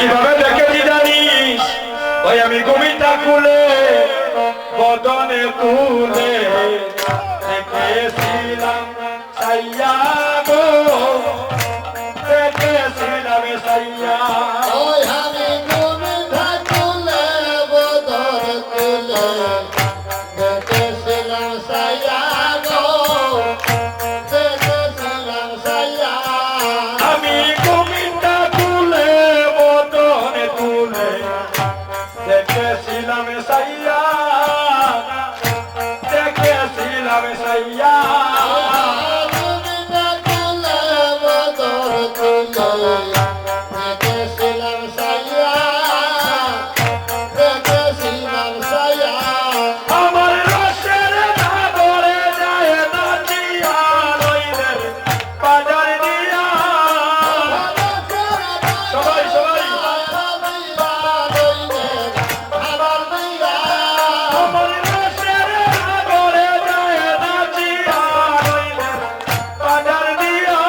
কিভাবে দেখেছি জানিস? ওই আমি ঘুমিটা খুলে বদনে তুলে দেখেছিলাম সাইয়া গো, দেখেছিলাম সাইয়া। ওই আমি ঘুমিটা খুলে বদন তুলে দেখেছিলাম সাইয়া গো, দেখেছিলাম সাইয়া। আমি ঘুমিটা খুলে বদনে তুলে দেখেছিলাম সাইয়া, দেখেছিলাম সাইয়া। ঘুমিটা খুলে বদন তুলে দেখেছিলাম সাইয়া, দেখেছিলাম সাইয়া। আমার রসের নাগরে যায় নাচিয়া লইলে বাজার দিয়া। সবাই সবাই আমার রসের নাগরে যায় নাচিয়া লইলে বাজার দিয়া।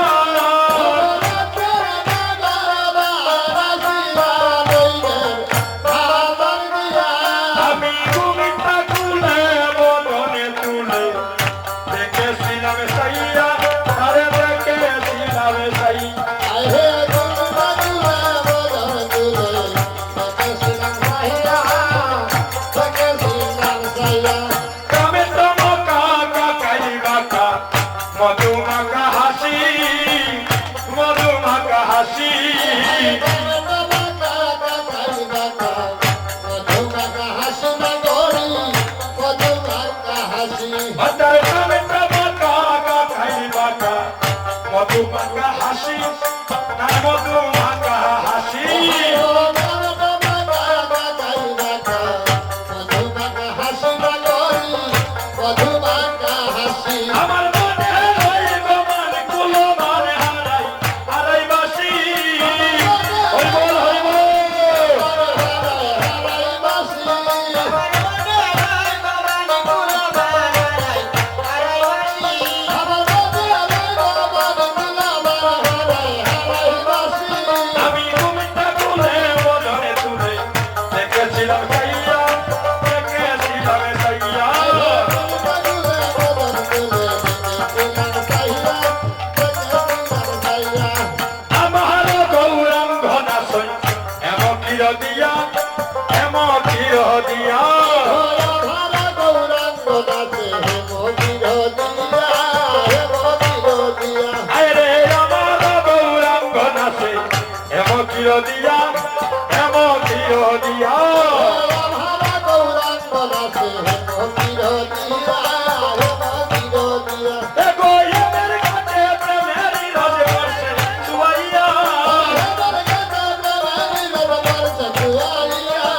আমি ঘুমিটা খুলে বদনে তুলে দেখেছিলাম সাইয়া, আরে দেখেছিলাম সাইয়া। গ্রামে তো মকা কাকাই বাঁকা মধুমাকা হাসি, মধুমাকা হাসি। ভাতার গ্রামে তো মকা কাকাই বাঁকা মধুমাকা হাসি, তার মধুমাকা হাসি। আমার মনে রইব মান কুলো মান হারাই হারাই বাসি। হইব হইব আমি ঘুমিটা খুলে বদনে তুলে দেখেছিলাম সাইয়া, দেখেছিলাম সাইয়া। আমার গৌরাঙ্গ নাচই এম কির দিয়া, এম কির দিয়া। আরে আমার গৌরাঙ্গ নাচে এম কির দিয়া, এম কির দিয়া। দেখো এদের কাছে প্রেমেরই রস বর্ষে ছুয়াইয়া।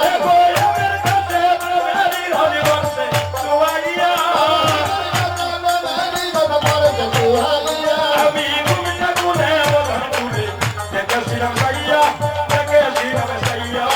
দেখো এদের কাছে প্রেমেরই রস বর্ষে ছুয়াইয়া। আমি ঘুমিটা খুলে বদনে তুলে দেখেছিলাম সাইয়া, দেখেছিলাম সাইয়া।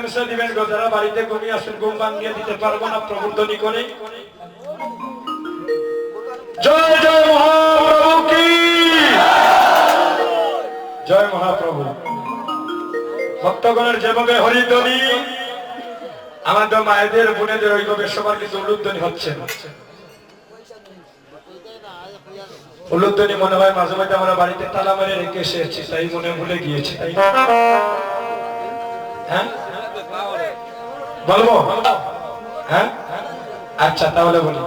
মিলামিশা দিবেন গো, যারা বাড়িতে ঘুমিয়ে আসেন ঘুম ভাঙিয়ে দিতে পারবো না প্রবর্তনী করে। জয় জয় মহাপ্রভু কি জয়। মহাপ্রভু ভক্তগণের যেভাবে হরিধ্বনি, আমাদের মায়েদের বোনেদের ওইভাবে সবার কিছু উলুধ্বনি হচ্ছে। উলুধ্বনি মনে হয় মাঝে মাঝে আমরা বাড়িতে তালা মেরে রেখে এসেছি, তাই মনে ভুলে গিয়েছি, তাই হ্যাঁ বলবো? হ্যাঁ আচ্ছা তাহলে বলি।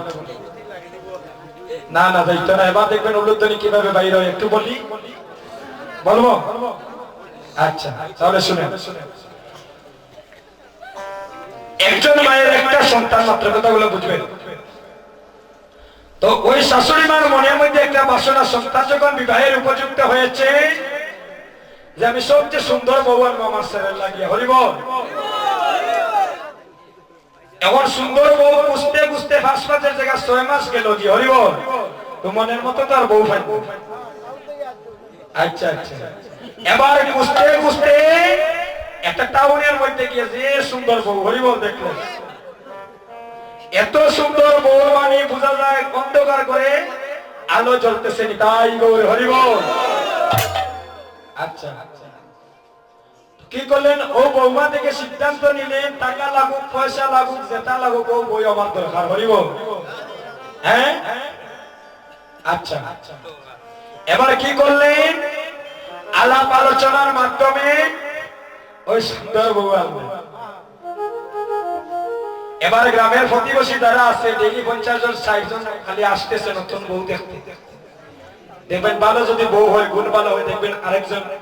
না না যাইতো না, এবার দেখবেন উলুধ্বনি কিভাবে বাইরে হয় একটু বলি, বলবো? আচ্ছা তাহলে শুনেন। একজন মায়ের একটা সন্তান মাত্র, কথাগুলো বুঝবেন তো। ওই শাশুড়ি মার মনের মধ্যে একটা বাসনা, সন্তান যখন বিবাহের উপযুক্ত হয়েছে, যে আমি সবচেয়ে সুন্দর বউ আনবো আমার ছেলের লাগিয়ে, হরিবল। এখন সুন্দর বউ বুঝতে বুঝতে 5 মাসের জায়গায় 6 মাস গেল কি, হরিবল। তো মনের মতো তার বউ পাইব। আচ্ছা আচ্ছা, এবার বুঝতে বুঝতে একটা টাউনের মধ্যে গিয়ে যে সুন্দর বউ, হরিবল, দেখলো। এত সুন্দর বউ মানে বোঝা যায় অন্ধকার করে আলো জ্বলতেছে, তাই গৌর, হরিবল। আচ্ছা কি করলেন? ও বৌমা থেকে সিদ্ধান্ত নিলেন, টাকা লাগুক পয়সা লাগুক যেটা লাগুক, ও বই আমার দরকার, হরিবল। হ্যাঁ আচ্ছা, এবার কি করলেন? আলাপ আলোচনার মাধ্যমে ওই সুন্দর বউ আনলেন। এবার গ্রামের প্রতিবেশী যারা আছে, ডেইলি 50 জন 60 জন খালি আসতেছে নতুন বউ দেখতে। দেখবেন ভালো যদি বউ হয়, গুণ ভালো হয়, দেখবেন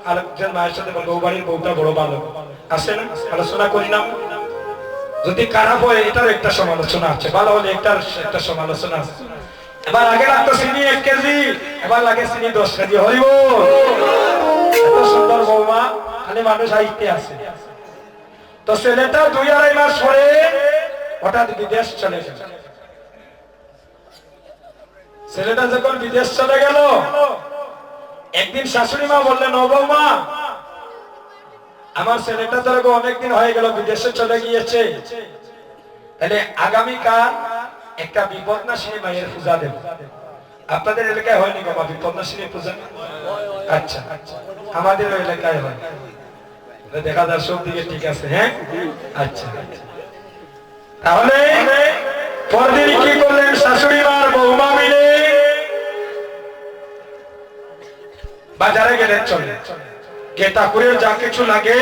আরেকজন মায়ের সাথে বউ বাড়ির বউটা বড় ভালো আসে না, আলোচনা করি না। যদি খারাপ হয় এটার একটা সমালোচনা আছে, ভালো হলে এটার একটা সমালোচনা আছে। এবার আগে লাগতো চিনি 1 কেজি, এবার লাগে চিনি 10 কেজি, হরিবল। এত সুন্দর বৌমা, খালি মানুষ আইতে আছে। তো ছেলেটা 2-2.5 মাস পরে হঠাৎ বিদেশ চলে গেল। ছেলেটা যখন বিদেশ চলে গেল, একদিন শাশুড়ি মা বললেন, ও বৌমা, আমার ছেলেটা তো অনেকদিন হয়ে গেল বিদেশে চলে গিয়েছে, তাহলে আগামীকাল একটা বিপদনাশিনী মায়ের পূজা দেব। আপনাদের এলাকায় হয়নি বাবা বিপদনাশিনী পূজা? আচ্ছা, আমাদের এলাকায় হয়, দেখা যায় সব দিকে ঠিক আছে। হ্যাঁ আচ্ছা, তাহলে পরদিন কি করলেন? শাশুড়ি মার বৌমা মিলে বাজারে গেলেন, চলে গিয়ে ঠাকুরের যা কিছু লাগে,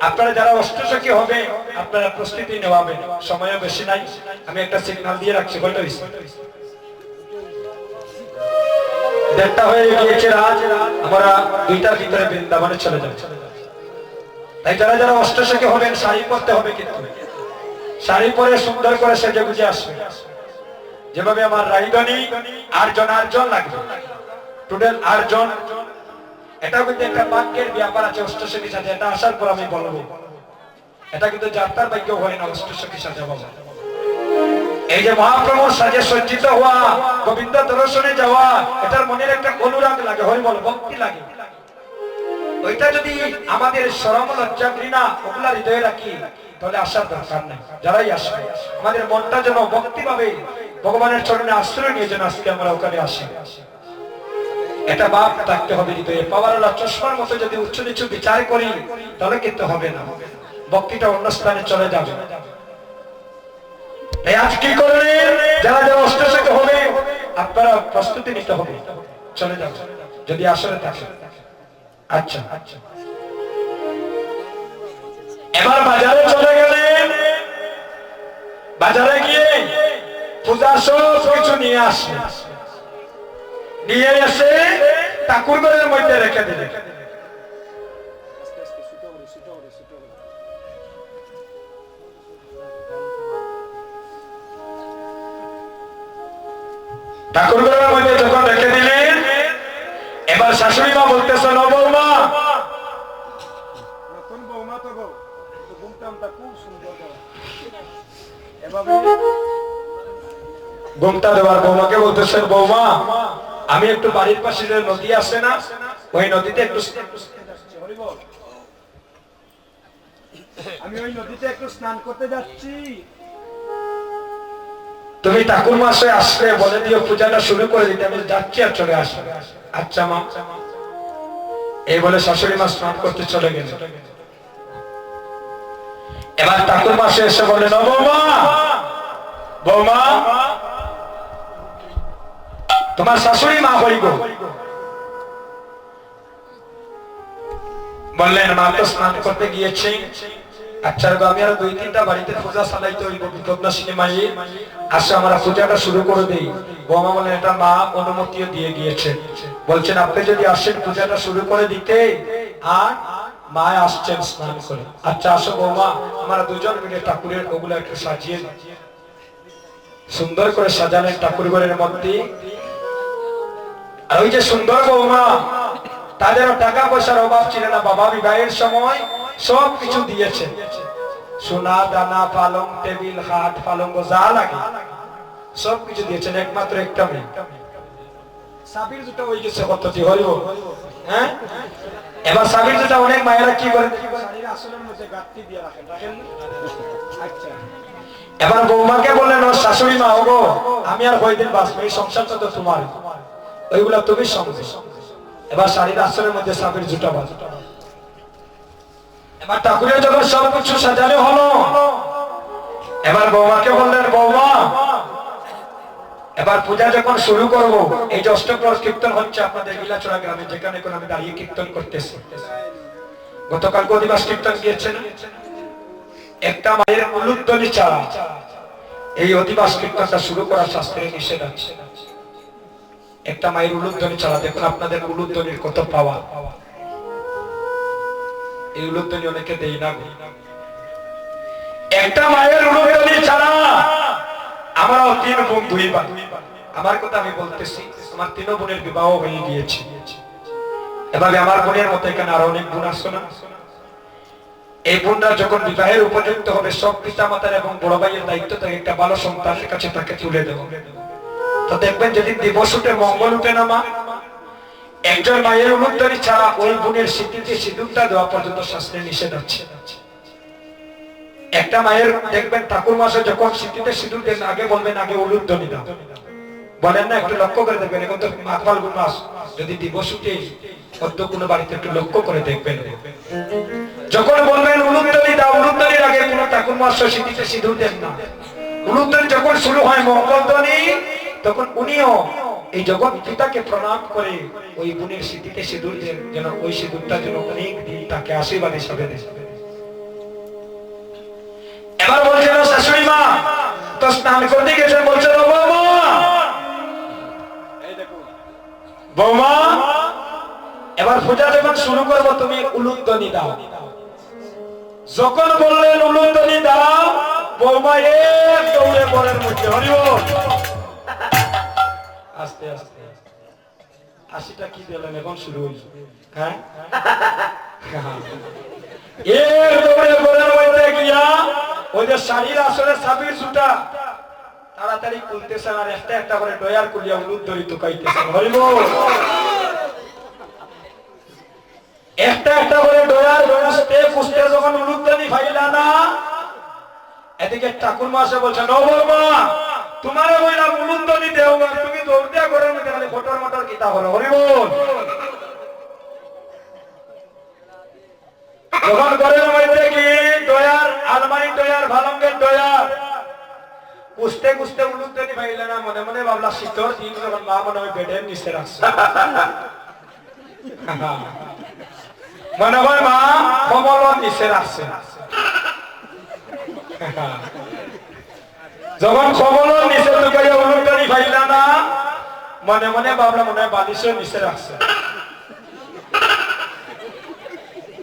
আপনারা যারা অষ্টসখী হবে আপনারা প্রস্তুতি নেওয়াবেন, সময়ও বেশি নাই। আমি একটা সিগন্যাল দিয়ে রাখছি, কয়টা হয়েছে? 1:30 হয়ে গিয়েছে রাত, আমরা 2টার ভিতরে বৃন্দাবনে চলে যাব। তাই যারা যারা অষ্টসখী হবেন শাড়ি পরতে হবে, কিন্তু শাড়ি পরে সুন্দর করে সেজে গুজে আসবে। যেভাবে আমার রাইদনি 8 জন লাগবে, টোটাল 8 জন। এটা কিন্তু একটা বাক্যের ব্যাপার আছে অষ্টসখী সাজে, এটা আসার পর আমি বলবো। এটা কিন্তু যাত্রার বাক্য হয় না অষ্টসখী সাজা বাবা। এই যে মহাপ্রভুর সাজে সজ্জিত হওয়া, গোবিন্দ দর্শনে যাওয়া, এটার মনের একটা অনুরাগ লাগে, হরিবল, ভক্তি লাগে। ওইটা যদি আমাদের শরম লজ্জা ঘৃণা ওগুলা হৃদয়ে রাখি, তাহলে আসার দরকার নেই। যারাই আসবে আমাদের মনটা যেন ভক্তি ভাবে ভগবানের চরণে আশ্রয় নিয়ে যেন আজকে আমরা ওখানে আসি। এটা ভাব থাকতে হবে হৃদয়ে। পাওয়ারওয়ালা চশমার মতো যদি উচ্চ নিচু বিচার করি তাহলে কিন্তু হবে না, ভক্তিটা অন্য স্থানে চলে যাবে। তাই আজ কি করলেন? যারা যারা অষ্টসখী হবে আপনারা প্রস্তুতি নিতে হবে, চলে যাবে যদি আসলে থাকে। আচ্ছা, এবার বাজারে চলে গেলেন। বাজারে গিয়ে পূজার সব কিছু নিয়ে আসে, নিয়ে এসে ঠাকুর ঘরের মধ্যে রেখে দিলেন। ঠাকুর ঘরের মধ্যে যখন রেখে দিলেন, এবার শাশুড়ি মা বলতেছেন, ও বৌমা, নতুন বৌমা তো গো, ঘুমটা খুব সুন্দর ঘুমটা দেওয়ার বৌমাকে বলতেছেন, বৌমা, আমি একটু বাড়ির পাশে যে নদী আছে না, ওই নদীতে একটু আমি ওই নদীতে একটু স্নান করতে যাচ্ছি। তুমি ঠাকুর মাসে আসলে বলে দিও পূজাটা শুরু করে দিতে, আমি যাচ্ছি আর চলে আসবে। আচ্ছা মা, এই বলে শাশুড়ি মা স্নান করতে চলে গেল। এবার ঠাকুর মাসে এসে বলে, বৌমা বৌমা, তোমার শাশুড়ি মা হইব। বললেন মা তো স্নান করতে গিয়েছে। আচ্ছা গো, আমি আর 2-3টা বাড়িতে পূজা চালাইতে হইব, বিপদনাশিনী মাই আসে, আমরা পূজাটা শুরু করে দেই। বৌমা বলেন এটা মা অনুমতিও দিয়ে গিয়েছে, বলছেন আপনি যদি আসেন পূজাটা শুরু করে দিতে, আর মা আসছেন স্নান করে। আচ্ছা আসো বৌমা, আমরা দুজন মিলে ঠাকুরের ওগুলো একটু সাজিয়ে সুন্দর করে সাজালেন ঠাকুর ঘরের মধ্যে। আর ওই যে সুন্দর বৌমা, তাদেরও টাকা পয়সার অভাব ছিল না, বাবা বিবাহের সময় সব কিছু দিয়েছে, সোনা দানা পালং টেবিল খাট পালঙ্গ যা লাগে সব কিছু দিয়েছেন, একমাত্র একটা মেয়ে সাবির জুতা হয়ে গেছে কতটি হরিব। হ্যাঁ, এবার সাবির জুতা অনেক মায়েরা কি করে শাড়ির আসলের মধ্যে গাঁটটি দিয়ে রাখেন, রাখেন না? আচ্ছা, এবার বৌমাকে বললেন ও শাশুড়ি মা, ওগো আমি আর কয়দিন বাঁচবো, এই সংসারটা তো তোমার, ওইগুলা তুমি সঙ্গে। এবার শাড়ির আসলের মধ্যে সাবির জুতা বাজে। এবার ঠাকুরের যখন সবকিছু সাজানো হলো, এবার বৌমাকে বললেন বৌমা এবার পূজা যখন শুরু করব, এই যে অষ্টপ্রহর কীর্তন হচ্ছে আপনাদের বিলাচড়া গ্রামে, যেখানে কোন আমি দাঁড়িয়ে কীর্তন করতেছি। গতকাল অধিবাস কীর্তন গিয়েছেন, একটা মায়ের উলুধ্বনি ছাড়া এই অধিবাস কীর্তনটা শুরু করার শাস্ত্রে নিষেধ আছে। একটা মায়ের উলুধ্বনি ছাড়া, দেখুন আপনাদের উলুধ্বনির কত পাওয়া, এই উলুধ্বনি অনেকে দেই না। একটা মায়ের উলুধ্বনি ছাড়া আমরাও 3 বোন 2 ভাই, আমার কথা আমি বলতেছি, আমার 3 বোনের বিবাহ হয়ে গিয়েছে। এভাবে আমার বোনের মতো এখানে আরো অনেক বোন আছে না, এই বোনরা যখন বিবাহের উপযুক্ত হবে, সব পিতা মাতার এবং বড় ভাইয়ের দায়িত্ব তাকে একটা ভালো সন্তানের কাছে তাকে তুলে দেব। তো দেখবেন যেদিন দিবস উঠে মঙ্গল উঠে না মা, একজন মায়ের উলুধ্বনি ছাড়া ওই বোনের স্মৃতিতে সিঁদুরটা দেওয়া পর্যন্ত শাস্ত্রে নিষেধ আছে। একটা মায়ের দেখবেন ঠাকুর মাসে যখন স্মৃতিতে সিঁদুর দেন, আগে বলবেন আগে উলুধ্বনি দাও, বলেন না? একটু লক্ষ্য করে দেখবেন, এখন তো মাঘ ফাল্গুন মাস, যদি দিবস উঠে অন্য কোনো বাড়িতে একটু লক্ষ্য করে দেখবেন, যখন বলবেন উলুধ্বনি দাও, উলুধ্বনির আগে কোনো ঠাকুর মাস স্মৃতিতে সিঁদুর দেন না। উলুধ্বনি যখন শুরু হয় মঙ্গলধ্বনি, তখন উনিও এই জগৎ পিতাকে প্রণাম করে ওই বোনের স্মৃতিতে সিঁদুর দেন, যেন ওই সিঁদুরটা যেন অনেক দিন তাকে আশীর্বাদ হিসাবে দেয়। এবার বলছেন শাশুড়ি মা তো স্নান করতে গেছেন, বলছেন বৌমা বৌমা এবার পূজা যখন শুরু করবো তুমি উলুধ্বনি দাও। যখন বললেন উলুধ্বনি দাও, বৌমা এক দৌড়ে বরের মধ্যে হরিবল আস্তে আস্তে হাসিটা কি দিলেন, এখন শুরু হইল। হ্যাঁ, এর দৌড়ে বরের মধ্যে গিয়া ওই যে শাড়ির আসলে সাবির জুতা তাড়াতাড়ি খুলতেছেন, আর একটা একটা করে ডয়ার কুলিয়া উলুধ্বনি টুকাইতেছেন হরিবল। একটা একটা করে ডয়ার খুঁজতে খুঁজতে যখন উলুধ্বনি ফাইলা না, এদিকে ঠাকুর মাসে বলছেন ও বৌমা তোমারে বইলা উলুধ্বনি দেও, তুমি দৌড় দিয়া ঘরের মধ্যে খালি ফটর মটর কিতা করো হরিবল। যখন ঘরের মধ্যে কি ডয়ার, আলমারি ডয়ার, ভালঙ্গের ডয়ার খুঁজতে খুঁজতে উলুধ্বনি ফাইলা না, মনে মনে ভাবলা শীতর দিন যখন মা মনে হয় বেডের নিচে রাখছে, মনে হয় মা কমলর নিচে রাখছে। যখন কমলর নিচে ঢুকাইয়া উলুধ্বনি ফাইলা না, মনে মনে ভাবলা মনে হয় বালিশের নিচে রাখছে।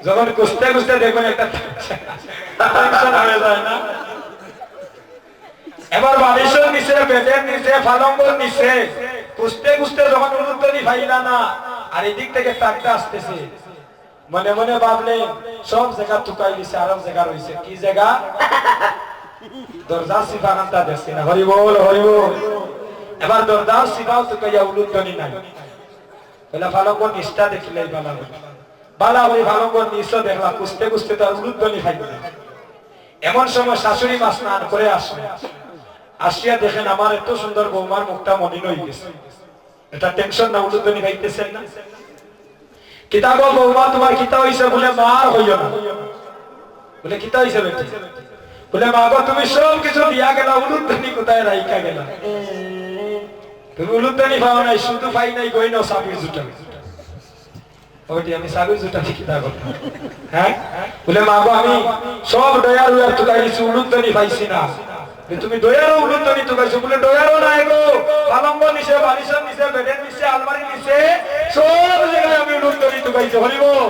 যখন খুঁজতে খুঁজতে দেখবেন একটা টেনশন হয়ে যায় না, এবার বালিশের নিচে, বেডের নিচে, পালঙ্গের নিচে খুঁজতে খুঁজতে যখন উলুধ্বনি ফাইলা না, আর এদিক থেকে টাকটা আসতেছে, মনে মনে ভাবলেন সব জায়গা টুকাই দিছে, আরো জায়গা রয়েছে, কি জায়গা? দরজা সিফা কান্তা দেখছি না হরিবল হরিবল। এবার দরজার সিফাও টুকাইয়া উলুধ্বনি নাই, বলে পালঙ্গের নিচটা দেখিলেই ভালো হবে, বালা ওই ভালো করে নিশ্চ দেখলা কুস্তে কুস্তে তো আর উলুধ্বনি খাইবে না। এমন সময় শাশুড়ি মা স্নান করে আসবে, আসিয়া দেখেন আমার এত সুন্দর বৌমার মুখটা মলিন হয়ে গেছে। এটা টেনশন না, উলুধ্বনি খাইতেছেন না? কিতাব বৌমা তোমার কিতা হইছে? বলে মার হইও না। বলে কিতা হইছে বেটি? বলে মা গো তুমি সব কিছু দিয়া গেলা, উলুধ্বনি কোথায় রাইখা গেলা? তুমি উলুধ্বনি পাও নাই, শুধু পাই নাই গই নাও সাবির জুটা। ওইটি আমি সাবির জুটা কি কিতা করব? হ্যাঁ বলে মা গো আমি সব দয়ার উয়ার তুকাইছি, উলুধ্বনি পাইছি না। তুমি দয়ারও উলুধ্বনি তুকাইছো? বলে দয়ারও নাই গো, পালঙ্গ নিচে, বালিশের নিচে, বেডের নিচে, আলমারির নিচে সব জায়গায় আমি উলুধ্বনি তুকাইছি। হরি বল।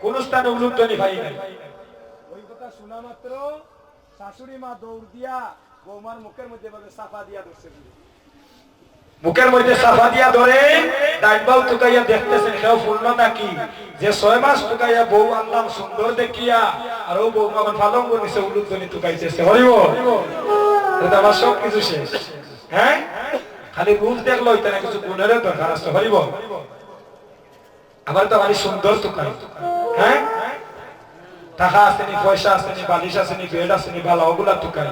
কোন স্থানে উলুধ্বনি পাই নাই। ওই কথা শোনা মাত্র শাশুড়ি মা দৌড় দিয়া বৌমার মুখের মধ্যে ভাবে সাফা দিয়া ধরছে। মুখের মধ্যে সাফা দিয়া ধরে ডাইনবাউ তুকাইয়া দেখতেছেন কেউ ফুলল নাকি, যে 6 মাস তুকাইয়া বউ আনলাম সুন্দর দেখিয়া, আর ও বউ আমার পালঙ্গ নিচে উলুধ্বনি তুকাইতেছে। হরি বল। এটা আমার সব কিছু শেষ। হ্যাঁ খালি রূপ দেখলো, এটা না কিছু গুণের দরকার আছে। হরি বল। আমার তো ভারী সুন্দর তুকাই। হ্যাঁ টাকা আসেনি, পয়সা আসেনি, বালিশ আসেনি, বেড আসেনি, বালা ওগুলা তুকাই।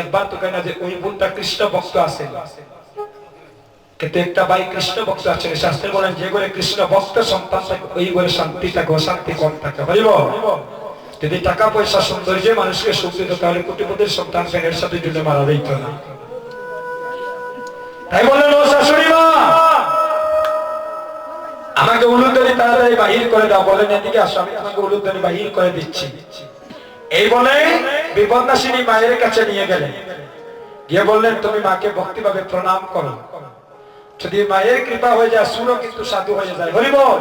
একবার তুকাই না যে ওই বোনটা কৃষ্ণ ভক্ত আছে। কিন্তু একটা ভাই কৃষ্ণ ভক্ত আছে, শাস্ত্রে বলেন যে ঘরে কৃষ্ণ ভক্ত সন্তান থাকে ওই ঘরে শান্তি থাকে, অশান্তি কম থাকে। হরি বল। যদি টাকা পয়সা সৌন্দর্য মানুষকে সুখ দিত, তাহলে কোটিপতির সন্তান ফ্যানের সাথে জুড়ে মারা দিত না। তাই বলেন ও শাশুড়ি মা আমাকে উলুধ্বনি তাড়াতাড়ি বাহির করে দাও। বলেন এদিকে আসো, আমি তোমাকে উলুধ্বনি বাহির করে দিচ্ছি। এই বলে বিপদনাশিনী মায়ের কাছে নিয়ে গেলেন, গিয়ে বললেন তুমি মাকে ভক্তিভাবে প্রণাম করো। যদি মায়ের কৃপা হয়ে যায় সুরও কিন্তু সাধু হয়ে যায়। হরি বল।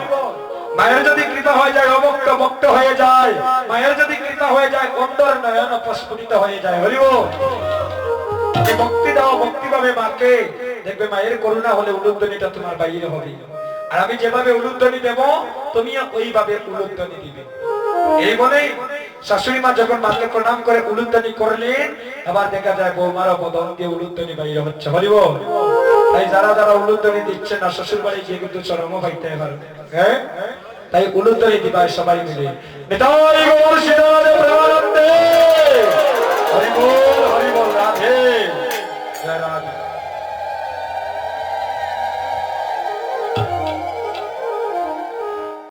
মায়ের যদি কৃপা হয়ে যায় অভক্ত ভক্ত হয়ে যায়, মায়ের যদি কৃপা হয়ে যায় অন্তর নয়ন প্রস্ফুটিত হয়ে যায়। হরি বল। ভক্তি দাও, ভক্তিভাবে মাকে, দেখবে মায়ের করুণা হলে উলুধ্বনিটা তোমার বাইরে হবে। আর আমি যেভাবে উলুধ্বনি দেব তুমি ওইভাবে উলুধ্বনি দিবে। এই বলে শাশুড়ি মা যখন মাকে প্রণাম করে উলুধ্বনি করলেন, আবার দেখা যায় বৌমার বদন দিয়ে উলুধ্বনি বাইরে হচ্ছে। হরি বল। তাই যারা যারা উলুধ্বনি দিচ্ছে না শ্বশুর বাড়ি গিয়ে কিন্তু চরমও পাইতে পারবে। হ্যাঁ তাই উলুধ্বনি দিবা সবাই মিলে। নিতাই গৌর শ্রীনাথ প্রেমানন্দে।